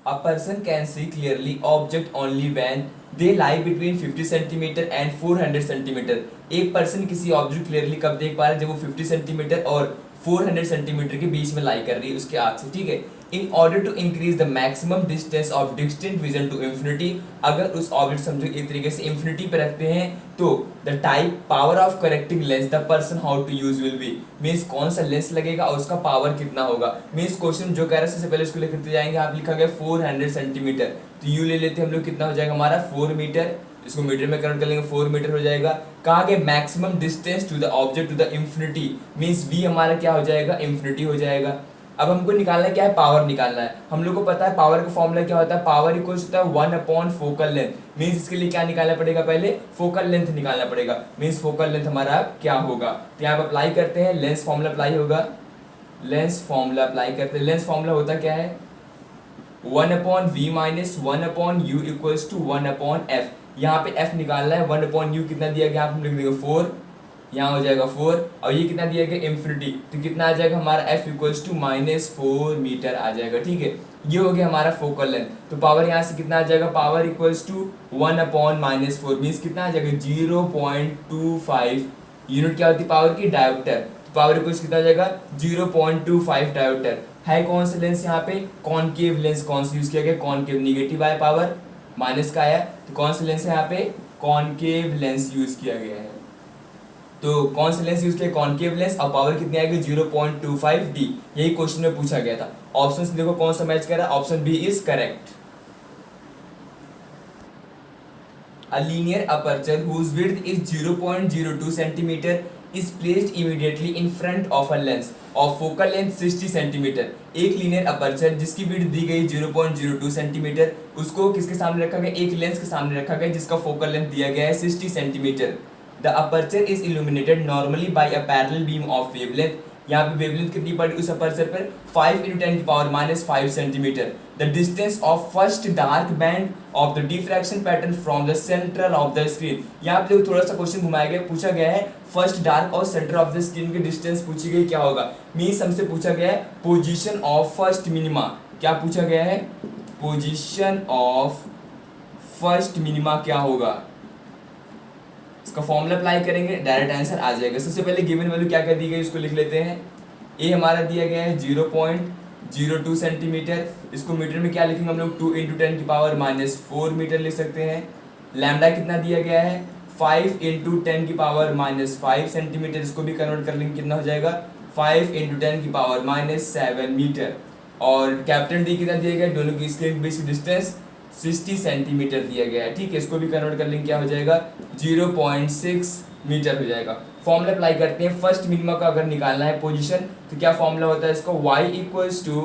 A person can see clearly object only when they lie between 50 centimetre and 400 centimetre. एक person किसी object clearly कब देख पा रहा है, जब वो 50 सेंटीमीटर और 400 सेंटीमीटर के बीच में लाई कर रही है उसके आंख से, ठीक है। In order to increase the maximum distance of distant vision to infinity, अगर उस ऑब्जेक्ट समझो एक तरीके से इन्फिनिटी पे रखते हैं तो the type power of correcting lens the person how to use will be, means कौन सा लेंस लगेगा और उसका पावर कितना होगा। मीन्स क्वेश्चन जो कह रहा है सबसे पहले उसको लिखते जाएंगे, आप लिखा गया 400 सेंटीमीटर, तो यू ले लेते हैं हम लोग, कितना हो जाएगा हमारा 4 मीटर, इसको मीटर में कन्वर्ट कर लेंगे 4 मीटर हो जाएगा। कहा गया maximum distance to the object to the infinity, means we हमारा क्या हो जाएगा, इंफिनिटी हो जाएगा। अब हमको निकालना क्या है, पावर निकालना है। हम लोग को पता है पावर का फॉर्मूला क्या होता है, पावर इक्वल्स होता है 1 अपॉन फोकल लेंथ, मीन्स इसके लिए क्या निकालना पड़ेगा, पहले फोकल लेंथ निकालना पड़ेगा। मीन्स फोकल लेंथ हमारा क्या होगा, तो यहाँ पर अप्लाई करते हैं, लेंस फॉर्मूला अप्लाई होगा, लेंस फॉर्मूला अप्लाई करते हैं। लेंस फॉर्मूला होता क्या है, 1 upon v minus 1 upon u equals to 1 upon f. यहाँ पे f निकालना है, 1 अपॉन यू कितना दिया गया, आप हम लिख देंगे 4, यहाँ हो जाएगा 4, और ये कितना दिया गया इन्फिनिटी, तो कितना आ जाएगा हमारा f इक्वल्स टू -4 मीटर आ जाएगा, ठीक है। ये हो गया हमारा फोकल लेंथ। तो पावर यहाँ से कितना आ जाएगा, power equals to 1 upon -4, means कितना आ जाएगा 0.25 यूनिट क्या होती है पावर की, डायोप्टर। तो पावर इक्वल्स कितना आ जाएगा 0.25 डायोप्टर। है कौन सा लेंस यहाँ पे, कॉनकेव लेंस। कौन सा यूज किया गया, कॉनकेव, निगेटिव आया पावर, माइनस का आया, तो कौन सा लेंस है यहाँ पे, कॉनकेव लेंस यूज किया गया है। तो कौन सा लेंस यूज किया, कॉनकेव लेंस, और पावर कितनी आएगी 0.25 डी, यही क्वेश्चन में पूछा गया था। ऑप्शन देखो कौन सा मैच कर रहा है, option B is correct. A linear aperture whose width is 0.02 centimeter is placed immediately in front of a lens of focal length 60 centimeter। एक linear aperture जिसकी width दी गई 0.02 सेंटीमीटर, उसको किसके सामने रखा गया, एक लेंस के सामने रखा गया जिसका focal length दिया गया है 60 centimetre. The aperture is illuminated normally by a parallel beam of wavelength। यहाँ पे वेवलेंथ कितनी पड़ी उस अपर्चर पर, 5 × 10⁻⁵ centimetre. The distance of first dark band of the diffraction pattern from the central of the screen. यहाँ पे थोड़ा सा क्वेश्चन घुमाया गया, पूछा गया है फर्स्ट डार्क और सेंटर ऑफ द स्क्रीन की डिस्टेंस पूछी गई, क्या होगा। मीन्स हमसे पूछा गया है पोजीशन ऑफ फर्स्ट मिनिमा, क्या पूछा गया है, पोजीशन ऑफ फर्स्ट मिनिमा क्या होगा। इसका फॉर्मूला अप्लाई करेंगे, डायरेक्ट आंसर आ जाएगा। सबसे पहले गिवन वैल्यू क्या क्या दी गई उसको लिख लेते हैं। ए हमारा दिया गया है 0.02 सेंटीमीटर, इसको मीटर में क्या लिखेंगे हम लोग, 2 × 10⁻⁴ मीटर लिख सकते हैं। लैम्डा कितना दिया गया है, 5 × 10⁻⁵ सेंटीमीटर, इसको भी कन्वर्ट कर लेंगे, कितना हो जाएगा 5 × 10⁻⁷ मीटर। और कैपिटल डी कितना दिया गया है, दोनों की इसके बीच की डिस्टेंस 60 सेंटीमीटर दिया गया है, ठीक है। इसको भी कन्वर्ट कर लेंगे, क्या हो जाएगा 0.6 मीटर हो जाएगा। फॉर्मूला अप्लाई करते हैं, फर्स्ट मिनिमम का अगर निकालना है पोजीशन तो क्या फॉर्मूला होता है इसका, y equals to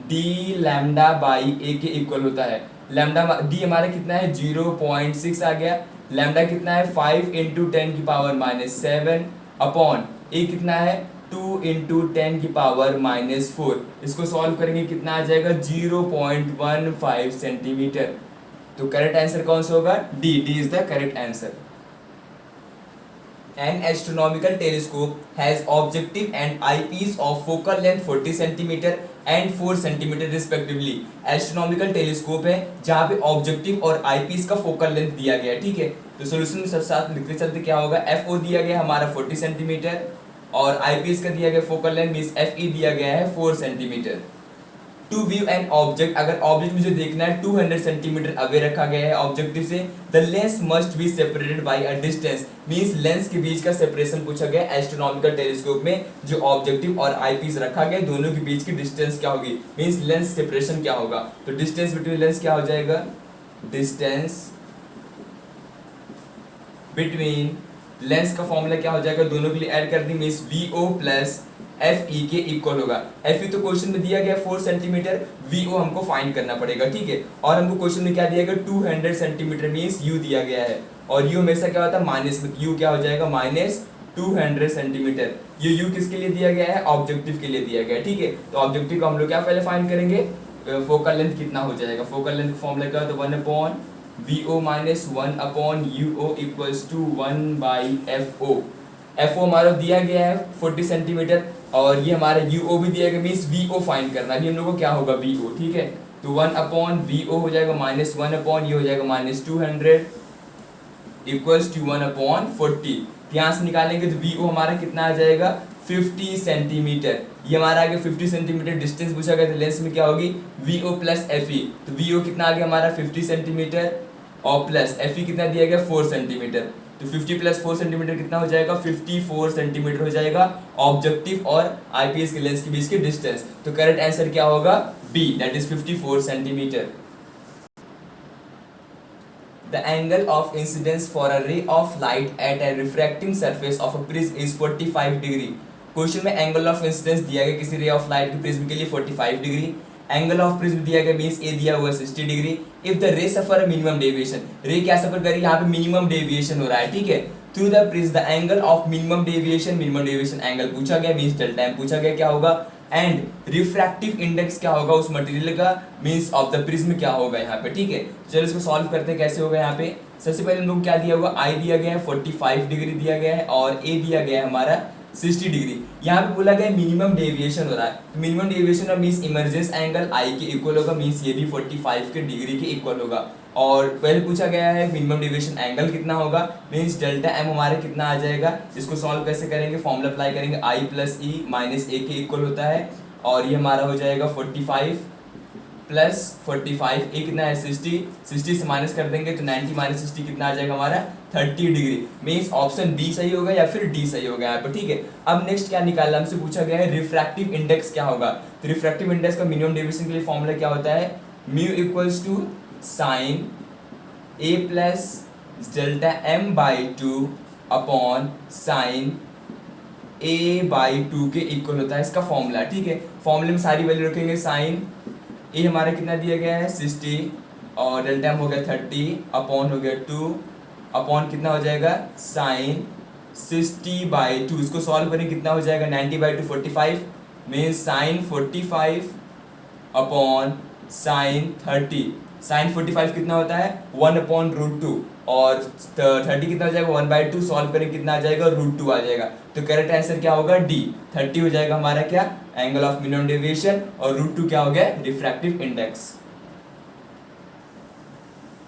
D lambda by A के इक्वल होता है। लैम्डा डी हमारा कितना है 0.6 आ गया, लैम्डा कितना है 5 × 10⁻⁷ अपॉन ए कितना है 2 × 10⁻⁴। इसको सॉल्व करेंगे कितना आ जाएगा 0.15 सेंटीमीटर। तो करेक्ट आंसर कौन सा होगा, D is the correct answer. An astronomical telescope has objective and eyepiece of focal length 40 cm and 4 cm respectively। Astronomical telescope है जहाँ पे ऑब्जेक्टिव और आईपीस का फोकल लेंथ दिया गया है, ठीक है। तो सोल्यूशन में साथ लिखते चलते क्या होगा, एफ ओ दिया गया हमारा 40 सेंटीमीटर और आईपीएस का दिया गया focal length means f e दिया गया है 4 centimetre. To view an object, अगर ऑब्जेक्ट मुझे देखना है 200 सेंटीमीटर अवे रखा गया है ऑब्जेक्टिव से, the lens must be separated by a distance, means lens के बीच का सेपरेशन पूछा गया एस्ट्रोनॉमिकल टेलीस्कोप में। जो ऑब्जेक्टिव और आईपीस रखा गया दोनों के बीच की डिस्टेंस क्या होगी, मींस लेंस सेपरेशन क्या होगा। तो डिस्टेंस बिटवीन लेंस क्या हो जाएगा, डिस्टेंस बिटवीन लेंस का फॉर्मूला क्या हो जाएगा, दोनों के लिए ऐड कर दी means V O plus F E के इक्वल होगा। एफ ई तो क्वेश्चन में दिया गया 4 सेंटीमीटर, वी ओ हमको फाइंड करना पड़ेगा, ठीक है। और हमको क्वेश्चन में क्या दिया गया 200 सेंटीमीटर मींस यू दिया गया है, और यू हमेशा क्या होता है माइनस में, यू क्या हो जाएगा -200 सेंटीमीटर। ये यू किसके लिए दिया गया है, ऑब्जेक्टिव के लिए दिया गया है, ठीक है। तो ऑब्जेक्टिव को हम लोग क्या पहले फाइंड करेंगे, फोकल लेंथ कितना हो जाएगा, फोकल लेंथ फॉर्मूला क्या होता है 1 upon v o minus 1 upon u o equals to 1/FO। F o हमारा दिया गया है 40 सेंटीमीटर और ये हमारा यू ओ भी दिया गया मीन्स वी ओ फाइंड करना, अभी हम लोग को क्या होगा वी ओ, ठीक है। तो 1/VO हो जाएगा -1 ये हो जाएगा -200 इक्वल्स टू 1/40। यहाँ से निकालेंगे तो VO हमारा कितना आ जाएगा 50 सेंटीमीटर। ये हमारा आ गया 50 सेंटीमीटर। डिस्टेंस पूछा गया तो लेंस में क्या होगी VO प्लस FE। तो VO कितना आ गया हमारा 50 सेंटीमीटर और प्लस FE कितना दिया गया 4 सेंटीमीटर। तो 50 प्लस 4 सेंटीमीटर कितना हो जाएगा 54 सेंटीमीटर हो जाएगा ऑब्जेक्टिव और आईपीएस के लेंस के बीच की डिस्टेंस। तो करेक्ट आंसर क्या होगा B, that is 54 centimetre. The angle of incidence for a ray of light at a refracting surface of a prism is 45 degree. Question में एंगल ऑफ इंसिडेंस दिया गया किसी रे ऑफ लाइट के prism के लिए 45 degree. Angle of prism दिया गया means ए दिया हुआ 60 डिग्री। इफ द रे सफर मिनिमम डेविएशन, रे क्या सफर करी यहाँ पे मिनिमम डेविएशन हो रहा है, ठीक है। Through the prism the angle of minimum deviation angle पूछा गया मींस डेल्टा एम पूछा गया क्या होगा, एंड रिफ्रैक्टिव इंडेक्स क्या होगा उस मटेरियल का मींस ऑफ द प्रिज्म क्या होगा यहाँ पे, ठीक है। चलो इसको सॉल्व करते हैं कैसे होगा। यहाँ पे सबसे पहले हम लोग क्या दिया हुआ आई दिया गया है 45 डिग्री दिया गया है और ए दिया गया है हमारा 60 डिग्री। यहाँ पे बोला गया मिनिमम डेविएशन हो रहा है, तो मिनिमम डेविएशन और मींस इमर्जेंस एंगल आई के इक्वल होगा मींस ये भी 45 के डिग्री के इक्वल होगा। और पहले पूछा गया है मिनिमम डेविएशन एंगल कितना होगा मींस डेल्टा एम हमारे कितना आ जाएगा। इसको सॉल्व कैसे करेंगे, फॉर्मूला अप्लाई करेंगे आई प्लस ई माइनस ए के इक्वल होता है और ये हमारा हो जाएगा 45 प्लस 45 ए कितना है 60 से माइनस कर देंगे तो 90 माइनस 60 कितना आ जाएगा हमारा 30 डिग्री। मीन्स ऑप्शन बी सही होगा या फिर डी सही होगा यहाँ पर, ठीक है। अब नेक्स्ट क्या निकालना हमसे पूछा गया है रिफ्रैक्टिव इंडेक्स क्या होगा। तो रिफ्रैक्टिव इंडेक्स का मिनिमम डेविएशन के लिए फॉर्मूला क्या होता है mu equals to sine A plus delta m by 2 upon sine a/2 के इक्वल होता है इसका फॉर्मूला, ठीक है। फॉर्मूले में सारी वैल्यू रखेंगे। साइन ए हमारा कितना दिया गया है 60 और डेल्टा एम हो गया 30 अपॉन हो गया 2 अपॉन कितना हो जाएगा साइन 60/2। इसको सॉल्व करें कितना हो जाएगा 90/2 45 means sine 45 upon sine 30। Sine 45 कितना होता है 1/√2 और 30 कितना हो जाएगा 1/2। सॉल्व करें कितना आ जाएगा √2 आ जाएगा। तो करेक्ट आंसर क्या होगा डी 30 हो जाएगा हमारा क्या एंगल ऑफ मिनिमम डेविएशन और √2 क्या हो गया refractive index.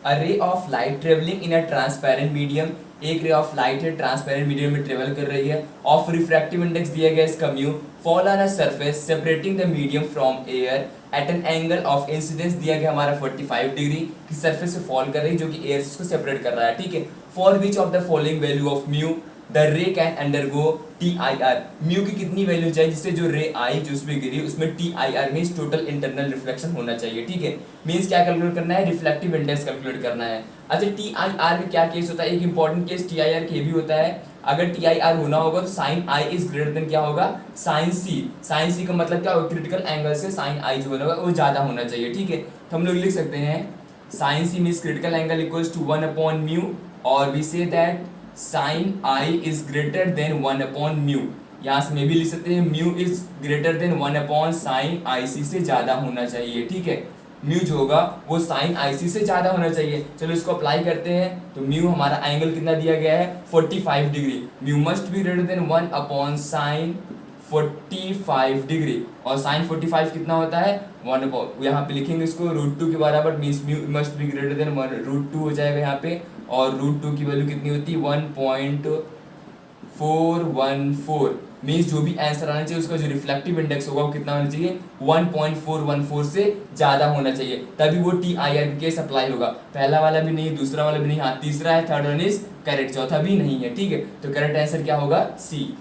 A ray of light travelling in a transparent medium, एक रे ऑफ लाइट है ट्रांसपेरेंट मीडियम में ट्रेवल कर रही है। ऑफ रिफ्रैक्टिव इंडेक्स दिया गया इसका mu, fall on a surface separating the medium from air at an angle of incidence दिया गया हमारा 45 डिग्री की सरफेस से फॉल कर रही है जो कि एयर से उसको सेपरेट कर रहा है, ठीक है। For which of the following value of mu the रे कैन अंडरगो TIR, म्यू की कितनी वैल्यू चाहिए जिससे जो रे आई जो उसमें गिरी उसमें TIR means total internal reflection होना चाहिए, ठीक है। मींस क्या कैलकुलेट करना है रिफ्लेक्टिव इंडेक्स कैलकुलेट करना है। अच्छा TIR में क्या केस होता है, एक इंपॉर्टेंट केस TIR के भी होता है। अगर TIR होना होगा तो sine I is greater than क्या होगा साइन सी। साइन सी का मतलब क्या होगा क्रिटिकल एंगल से साइन आई जो होगा वो ज्यादा होना चाहिए, ठीक है। तो हम लोग लिख सकते हैं sine C means critical angle equals to 1/म्यू और we say that sine I is greater than 1/म्यू। यहाँ से मैं भी लिख सकते हैं म्यू इज ग्रेटर देन 1/साइन आईसी से ज्यादा होना चाहिए, ठीक है। म्यू जो होगा वो साइन आईसी से ज्यादा होना चाहिए। चलो इसको अप्लाई करते हैं तो म्यू हमारा एंगल कितना दिया गया है 45 degree. Mu must be greater than 1/साइन 45 डिग्री और साइन 45 कितना होता है 1 यहाँ पे लिखेंगे इसको √2 के बराबर means mu must be greater then 1√2 हो जाएगा यहाँ पे और √2 की वैल्यू कितनी होती है 1.414 मीन्स जो भी आंसर आना चाहिए उसका जो रिफ्लेक्टिव इंडेक्स होगा वो कितना होना चाहिए 1.414 से ज्यादा होना चाहिए, तभी वो TIR के केस अप्लाई होगा। पहला वाला भी नहीं, दूसरा वाला भी नहीं, हाँ तीसरा है, थर्ड वन इज करेक्ट, चौथा भी नहीं है, ठीक है। तो करेक्ट आंसर क्या होगा सी।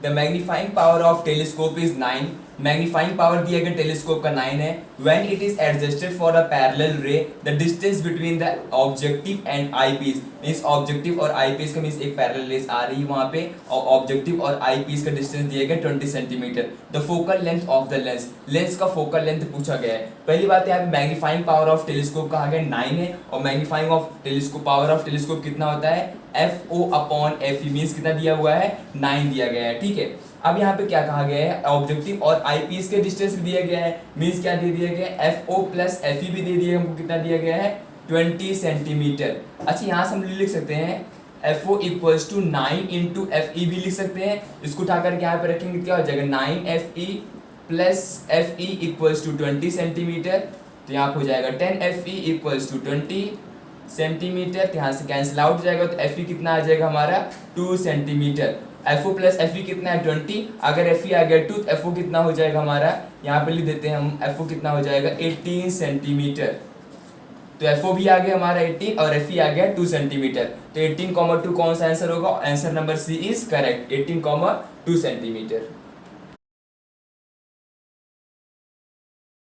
The magnifying power of telescope is 9. Magnifying power दिया गया टेलीस्कोप का 9 है। When it is adjusted for a parallel ray, the distance between the objective and eyepiece means objective और आईपीस का मीन्स एक पैरेलल रेस आ रही है वहाँ पे और ऑब्जेक्टिव और आईपीस का डिस्टेंस दिया गया 20 centimetre. The focal length of the lens, lens का फोकल लेंथ पूछा गया है। पहली बात यहाँ पे मैग्नीफाइंग पावर ऑफ टेलीस्कोप कहा गया 9 है और magnifying of telescope power of telescope कितना होता है FO/FE मीन्स कितना दिया हुआ है 9 दिया गया है, ठीक है। अब यहाँ पे क्या कहा गया है ऑब्जेक्टिव और आईपीस के डिस्टेंस दिया गया है मीन्स क्या दे दिया गया है FO+FE भी दे दिया हमको कितना दिया गया है 20 सेंटीमीटर। अच्छा यहाँ से हम लिख सकते हैं FO = 9 × FE भी लिख सकते हैं। इसको उठा करके यहाँ पे रखेंगे क्या हो जाएगा 9FE plus F e equals to 20 centimetre, तो यहाँ पे हो जाएगा 10 f e equals to 20 centimetre, तो यहाँ से कैंसिल आउट हो जाएगा, तो एफ ई कितना आ जाएगा हमारा 2 centimetre. F o plus F e कितना है 20, अगर एफ ई आ गया 2 तो एफ ओ कितना हो जाएगा हमारा, यहाँ पे लिख देते हैं हम, एफ ओ कितना हो जाएगा 18 सेंटीमीटर। तो एफ ओ भी आ गया हमारा 18 और एफ ई आ गया 2 सेंटीमीटर, तो 18, 2 कौन सा आंसर होगा, answer number C is correct, 18, 2 centimetre.